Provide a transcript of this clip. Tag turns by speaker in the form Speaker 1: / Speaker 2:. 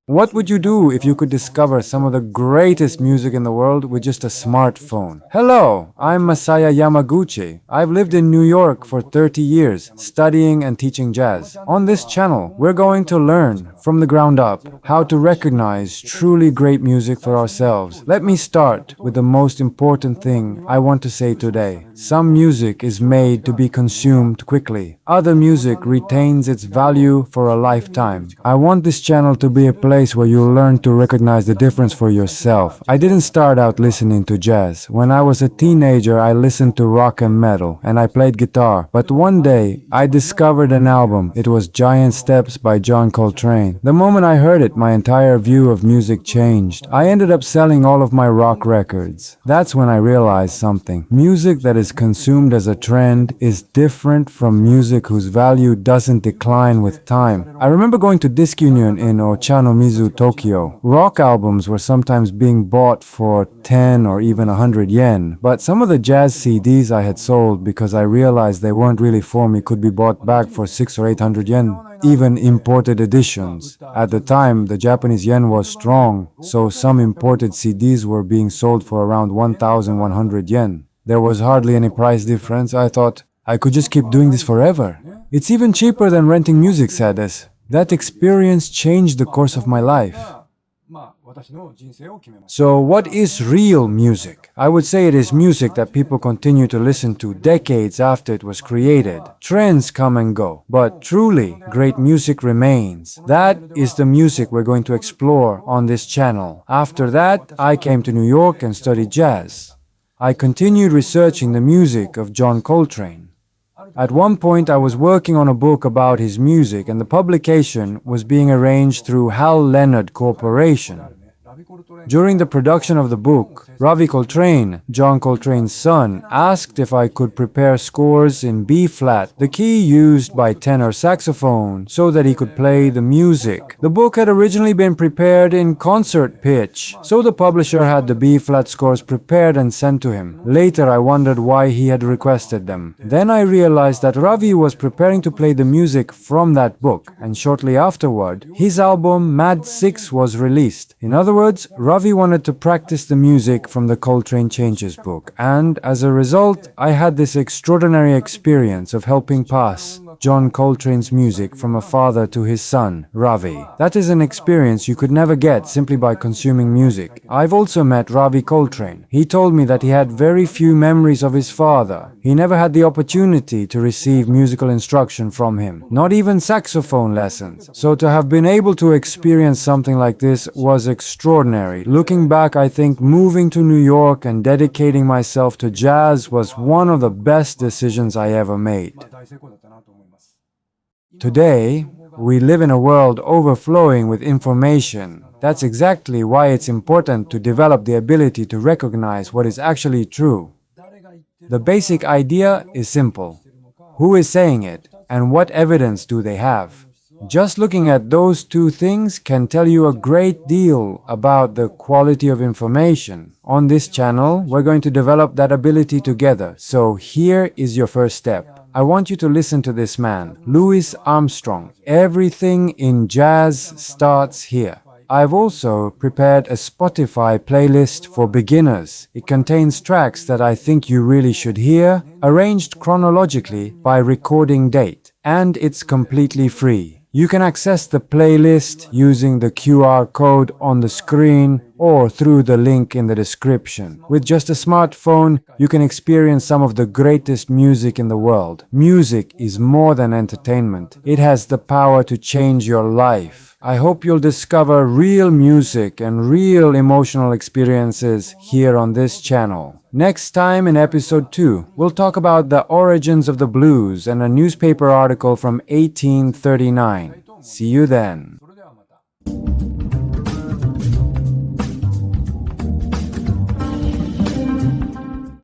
Speaker 1: What would you do if you could discover some of the greatest music in the world with just a smartphone? Hello, I'm Masaya Yamaguchi. I've lived in New York for 30 years, studying and teaching jazz. On this channel, we're going to learn from the ground up how to recognize truly great music for ourselves. Let me start with the most important thing I want to say today. Some music is made to be consumed quickly. Other music retains its value for a lifetime. I want this channel to be a place where you learn to recognize the difference for yourself. I didn't start out listening to jazz. When I was a teenager, I listened to rock and metal, and I played guitar. But one day, I discovered an album. It was Giant Steps by John Coltrane. The moment I heard it, my entire view of music changed. I ended up selling all of my rock records. That's when I realized something. Music that is consumed as a trend is different from music whose value doesn't decline with time. I remember going to Disc Union in Ochanomizu, Tokyo. Rock albums were sometimes being bought for 10 or even 100 yen, but some of the jazz CDs I had sold because I realized they weren't really for me could be bought back for 600 or 800 yen, even imported editions. At the time, the Japanese yen was strong, so some imported CDs were being sold for around 1,100 yen. There was hardly any price difference. I thought, I could just keep doing this forever. It's even cheaper than renting music CDs. That experience changed the course of my life. So what is real music? I would say it is music that people continue to listen to decades after it was created. Trends come and go, but truly great music remains. That is the music we're going to explore on this channel. After that, I came to New York and studied jazz. I continued researching the music of John Coltrane. At one point, I was working on a book about his music, and the publication was being arranged through Hal Leonard Corporation. During the production of the book, Ravi Coltrane, John Coltrane's son, asked if I could prepare scores in B-flat, the key used by tenor saxophone, so that he could play the music. The book had originally been prepared in concert pitch, so the publisher had the B-flat scores prepared and sent to him. Later, I wondered why he had requested them. Then I realized that Ravi was preparing to play the music from that book, and shortly afterward, his album Mad 6 was released. In other words, Ravi wanted to practice the music from the Coltrane Changes book, and as a result, I had this extraordinary experience of helping pass John Coltrane's music from a father to his son, Ravi. That is an experience you could never get simply by consuming music. I've also met Ravi Coltrane. He told me that he had very few memories of his father. He never had the opportunity to receive musical instruction from him, not even saxophone lessons. So to have been able to experience something like this was extraordinary. Looking back, I think moving to New York and dedicating myself to jazz was one of the best decisions I ever made. Today, we live in a world overflowing with information. That's exactly why it's important to develop the ability to recognize what is actually true. The basic idea is simple. Who is saying it, and what evidence do they have? Just looking at those two things can tell you a great deal about the quality of information. On this channel, we're going to develop that ability together. So here is your first step. I want you to listen to this man, Louis Armstrong. Everything in jazz starts here. I've also prepared a Spotify playlist for beginners. It contains tracks that I think you really should hear, arranged chronologically by recording date, and it's completely free. You can access the playlist using the QR code on the screen or through the link in the description. With just a smartphone, you can experience some of the greatest music in the world. Music is more than entertainment. It has the power to change your life. I hope you'll discover real music and real emotional experiences here on this channel. Next time in episode 2, we'll talk about the origins of the blues and a newspaper article from 1839. See you then.